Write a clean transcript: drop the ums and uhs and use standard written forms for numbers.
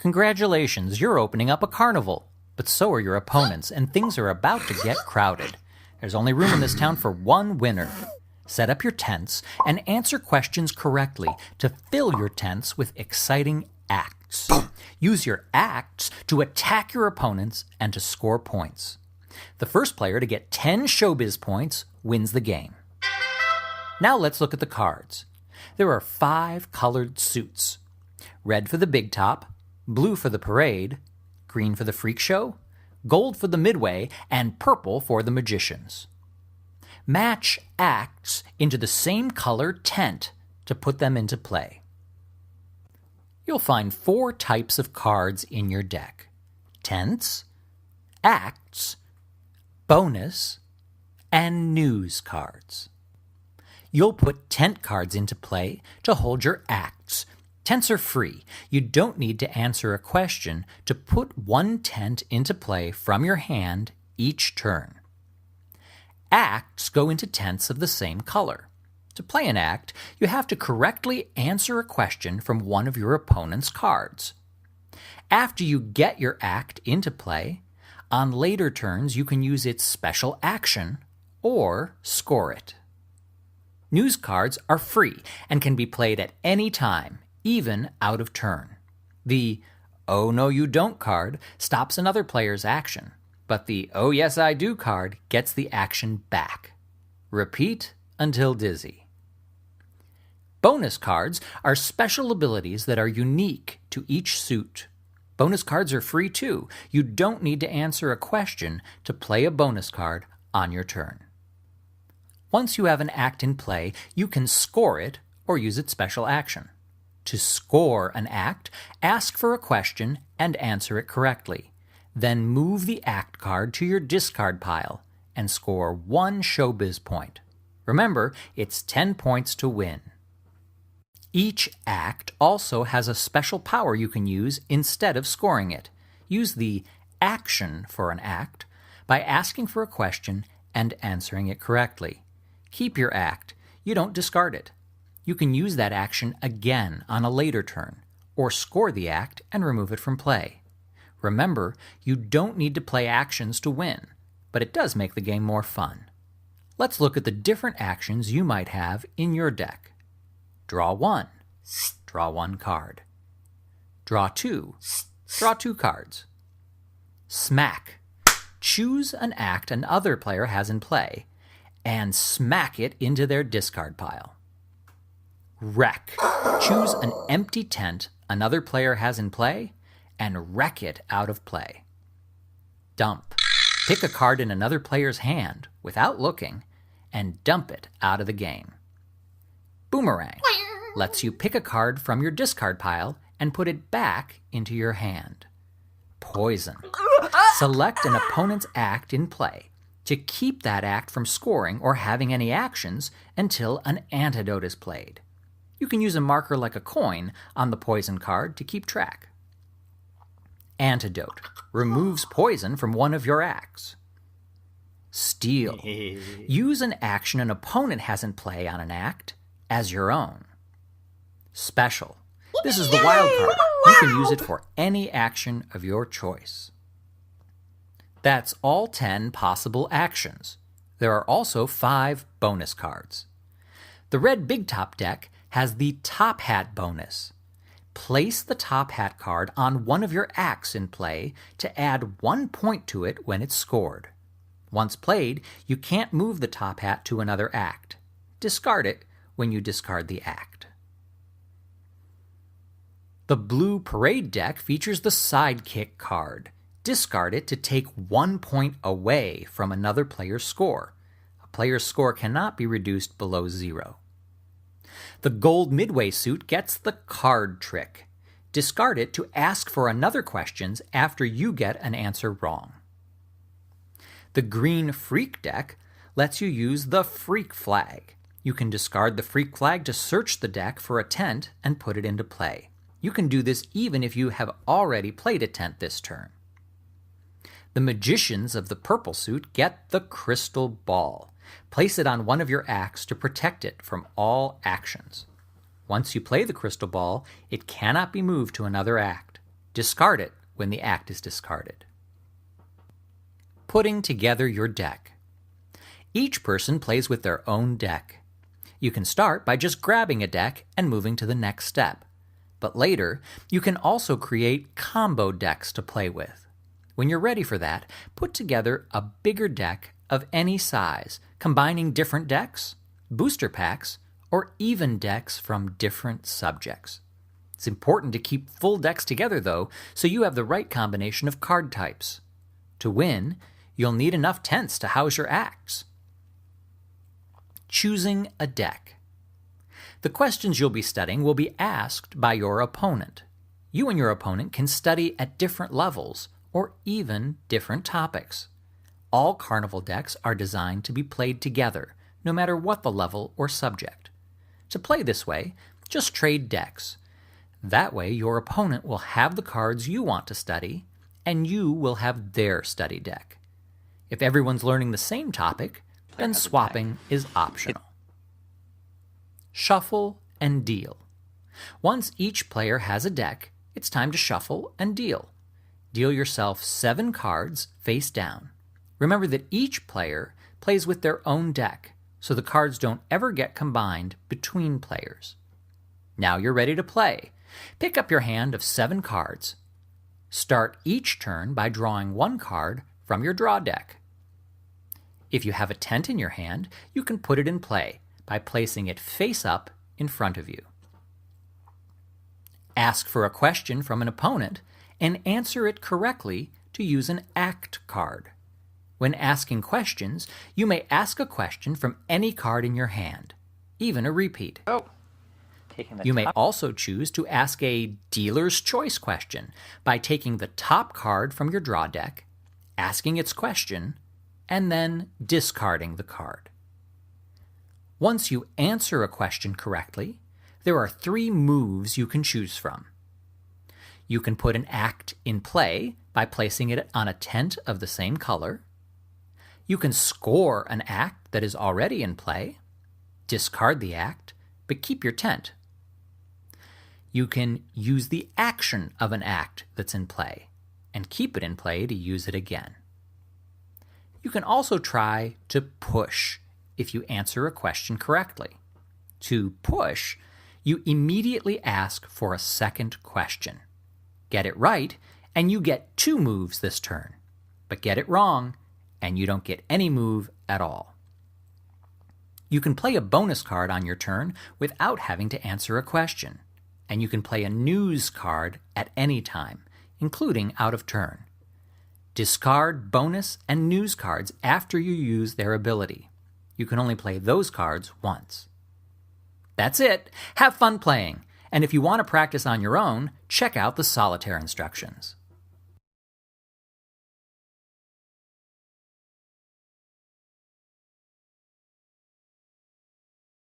Congratulations, you're opening up a carnival. But so are your opponents, and things are about to get crowded. There's only room in this town for one winner. Set up your tents and answer questions correctly to fill your tents with exciting acts. Use your acts to attack your opponents and to score points. The first player to get 10 showbiz points wins the game. Now let's look at the cards. There are 5 colored suits. Red for the big top, blue for the parade, green for the freak show, gold for the midway, and purple for the magicians. Match acts into the same color tent to put them into play. You'll find 4 types of cards in your deck: tents, acts, bonus, and news cards. You'll put tent cards into play to hold your acts. Tents are free. You don't need to answer a question to put one tent into play from your hand each turn. Acts go into tents of the same color. To play an act, you have to correctly answer a question from one of your opponent's cards. After you get your act into play, on later turns you can use its special action or score it. News cards are free and can be played at any time, even out of turn. The "Oh no you don't" card stops another player's action, but the "Oh yes I do" card gets the action back. Repeat until dizzy. Bonus cards are special abilities that are unique to each suit. Bonus cards are free too. You don't need to answer a question to play a bonus card on your turn. Once you have an act in play, you can score it or use its special action. To score an act, ask for a question and answer it correctly. Then move the act card to your discard pile and score 1 showbiz point. Remember, it's 10 points to win. Each act also has a special power you can use instead of scoring it. Use the action for an act by asking for a question and answering it correctly. Keep your act. You don't discard it. You can use that action again on a later turn, or score the act and remove it from play. Remember, you don't need to play actions to win, but it does make the game more fun. Let's look at the different actions you might have in your deck. Draw 1. Draw 1 card. Draw 2. Draw 2 cards. Smack. Choose an act another player has in play and smack it into their discard pile. Wreck. Choose an empty tent another player has in play and wreck it out of play. Dump. Pick a card in another player's hand without looking and dump it out of the game. Boomerang lets you pick a card from your discard pile and put it back into your hand. Poison. Select an opponent's act in play to keep that act from scoring or having any actions until an antidote is played. You can use a marker like a coin on the poison card to keep track. Antidote removes poison from one of your acts. Steal. Use an action an opponent has in play on an act as your own. Special. This is the wild card. You can use it for any action of your choice. That's all 10 possible actions. There are also 5 bonus cards. The red big top deck has the top hat bonus. Place the top hat card on one of your acts in play to add 1 point to it when it's scored. Once played, you can't move the top hat to another act. Discard it when you discard the act. The blue parade deck features the sidekick card. Discard it to take 1 point away from another player's score. A player's score cannot be reduced below 0. The gold midway suit gets the card trick. Discard it to ask for another question after you get an answer wrong. The green freak deck lets you use the freak flag. You can discard the freak flag to search the deck for a tent and put it into play. You can do this even if you have already played a tent this turn. The magicians of the purple suit get the crystal ball. Place it on one of your acts to protect it from all actions. Once you play the crystal ball, it cannot be moved to another act. Discard it when the act is discarded. Putting together your deck. Each person plays with their own deck. You can start by just grabbing a deck and moving to the next step. But later, you can also create combo decks to play with. When you're ready for that, put together a bigger deck of any size, combining different decks, booster packs, or even decks from different subjects. It's important to keep full decks together, though, so you have the right combination of card types. To win, you'll need enough tents to house your acts. Choosing a deck. The questions you'll be studying will be asked by your opponent. You and your opponent can study at different levels or even different topics. All Carnival decks are designed to be played together, no matter what the level or subject. To play this way, just trade decks. That way, your opponent will have the cards you want to study, and you will have their study deck. If everyone's learning the same topic, then swapping is optional. Shuffle and deal. Once each player has a deck, it's time to shuffle and deal. Deal yourself 7 cards face down. Remember that each player plays with their own deck, so the cards don't ever get combined between players. Now you're ready to play. Pick up your hand of 7 cards. Start each turn by drawing 1 card from your draw deck. If you have a tent in your hand, you can put it in play by placing it face up in front of you. Ask for a question from an opponent and answer it correctly to use an act card. When asking questions, you may ask a question from any card in your hand, even a repeat. You may also choose to ask a dealer's choice question by taking the top card from your draw deck, asking its question, and then discarding the card. Once you answer a question correctly, there are 3 moves you can choose from. You can put an act in play by placing it on a tent of the same color. You can score an act that is already in play, discard the act, but keep your tent. You can use the action of an act that's in play and keep it in play to use it again. You can also try to push if you answer a question correctly. To push, you immediately ask for a second question. Get it right, and you get 2 moves this turn. But get it wrong, and you don't get any move at all. You can play a bonus card on your turn without having to answer a question. And you can play a news card at any time, including out of turn. Discard bonus and news cards after you use their ability. You can only play those cards once. That's it. Have fun playing. And if you want to practice on your own, check out the solitaire instructions.